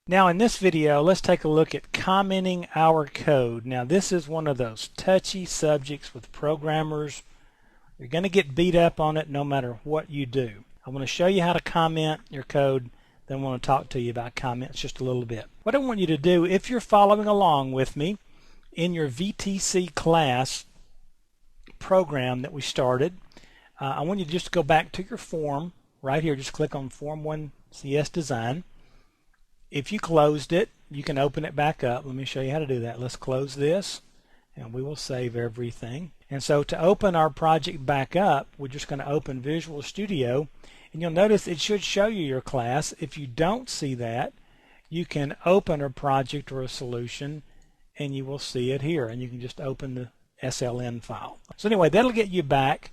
Now in this video, let's take a look at commenting our code. Now this is one of those touchy subjects with programmers. You're going to get beat up on it no matter what you do. I want to show you how to comment your code, then I want to talk to you about comments just a little bit. What I want you to do, if you're following along with me in your VTC class program that we started, I want you to just go back to your form right here. Just click on Form 1 CS Design. If you closed it, you can open it back up. Let me show you how to do that. Let's close this and we will save everything. And so to open our project back up, we're just going to open Visual Studio, and you'll notice it should show you your class. If you don't see that, you can open a project or a solution and you will see it here, and you can just open the SLN file. So anyway, that'll get you back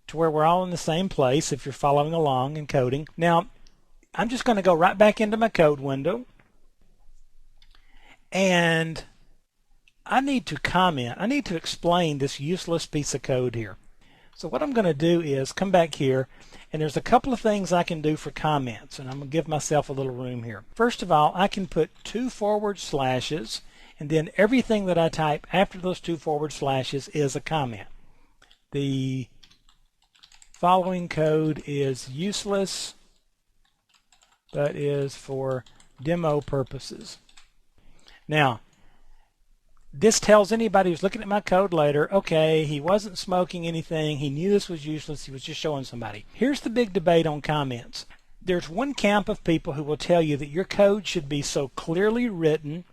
to where we're all in the same place if you're following along in coding. Now I'm just going to go right back into my code window, and I need to comment. I need to explain this useless piece of code here. So what I'm going to do is come back here, and there's a couple of things I can do for comments, and I'm going to give myself a little room here. First of all, I can put 2 forward slashes, and then everything that I type after those 2 forward slashes is a comment. The following code is useless, but is for demo purposes. Now, this tells anybody who's looking at my code later, okay, he wasn't smoking anything, he knew this was useless, he was just showing somebody. Here's the big debate on comments. There's one camp of people who will tell you that your code should be so clearly written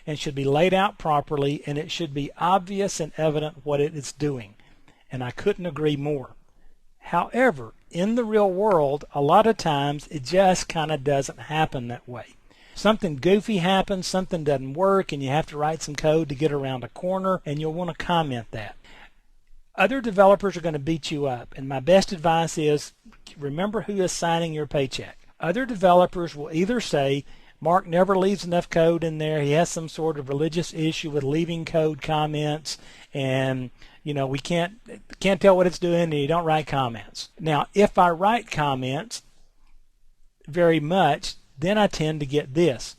and should be laid out properly, and it should be obvious and evident what it is doing. And I couldn't agree more. However, in the real world, a lot of times it just kind of doesn't happen that way. Something goofy happens, something doesn't work, and you have to write some code to get around a corner, and you'll want to comment that. Other developers are going to beat you up, and my best advice is remember who is signing your paycheck. Other developers will either say, Mark never leaves enough code in there, he has some sort of religious issue with leaving code comments, and we can't tell what it's doing, and you don't write comments. Now, if I write comments very much, then I tend to get this.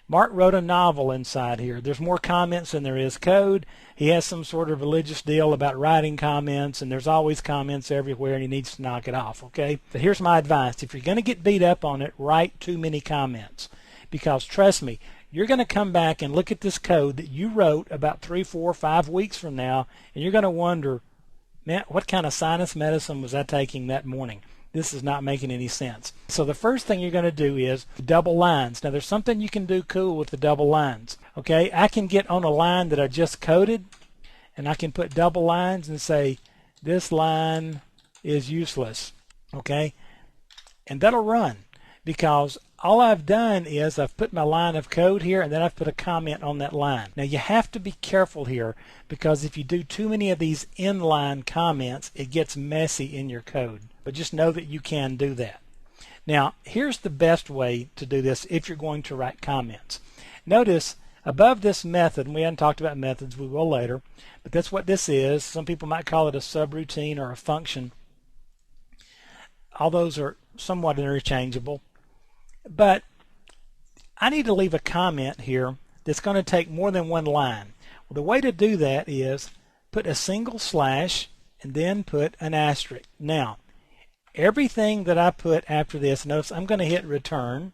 Mark wrote a novel inside here. There's more comments than there is code. He has some sort of religious deal about writing comments, and there's always comments everywhere, and he needs to knock it off, okay? But here's my advice. If you're going to get beat up on it, write too many comments. Because trust me, you're going to come back and look at this code that you wrote about 3, 4, 5 weeks from now, and you're going to wonder, man, what kind of sinus medicine was I taking that morning? This is not making any sense. So the first thing you're going to do is double lines. Now there's something you can do cool with the double lines. Okay, I can get on a line that I just coded, and I can put double lines and say, this line is useless. Okay, and that'll run, because all I've done is I've put my line of code here, and then I've put a comment on that line. Now you have to be careful here, because if you do too many of these inline comments, it gets messy in your code. But just know that you can do that. Now here's the best way to do this if you're going to write comments. Notice above this method, and we haven't talked about methods, we will later, but that's what this is. Some people might call it a subroutine or a function. All those are somewhat interchangeable. But I need to leave a comment here that's going to take more than one line. Well, the way to do that is put a single slash and then put an asterisk. Now, everything that I put after this, notice I'm going to hit return,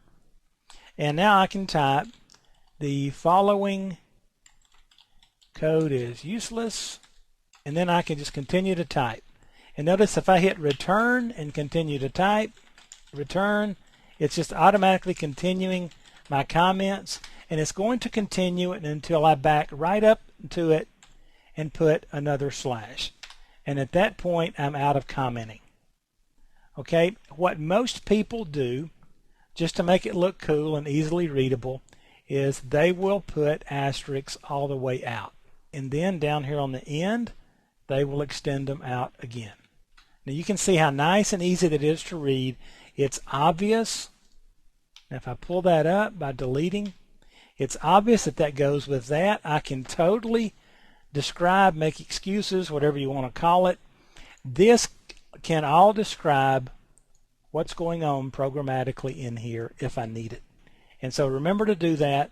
and now I can type the following code is useless, and then I can just continue to type. And notice if I hit return and continue to type, return, it's just automatically continuing my comments, and it's going to continue it until I back right up to it and put another slash. And at that point, I'm out of commenting. Okay, what most people do, just to make it look cool and easily readable, is they will put asterisks all the way out. And then down here on the end, they will extend them out again. Now you can see how nice and easy that is to read. It's obvious. Now if I pull that up by deleting, it's obvious that that goes with that. I can totally describe, make excuses, whatever you want to call it. This can all describe what's going on programmatically in here if I need it. And so remember to do that.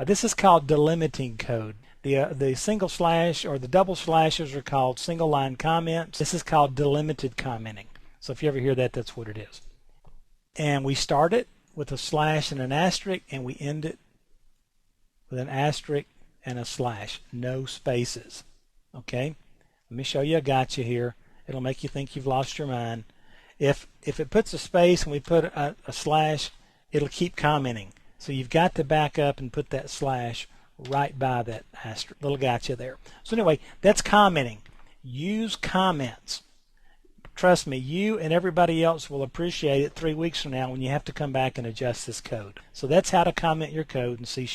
This is called delimiting code. The single slash or the double slashes are called single line comments. This is called delimited commenting. So if you ever hear that, that's what it is. And we start it with a slash and an asterisk, and we end it with an asterisk and a slash. No spaces. Okay? Let me show you a gotcha here. It'll make you think you've lost your mind. If it puts a space and we put a slash, it'll keep commenting. So you've got to back up and put that slash right by that asterisk. Little gotcha there. So anyway, that's commenting. Use comments. Trust me, you and everybody else will appreciate it 3 weeks from now when you have to come back and adjust this code. So that's how to comment your code in C#.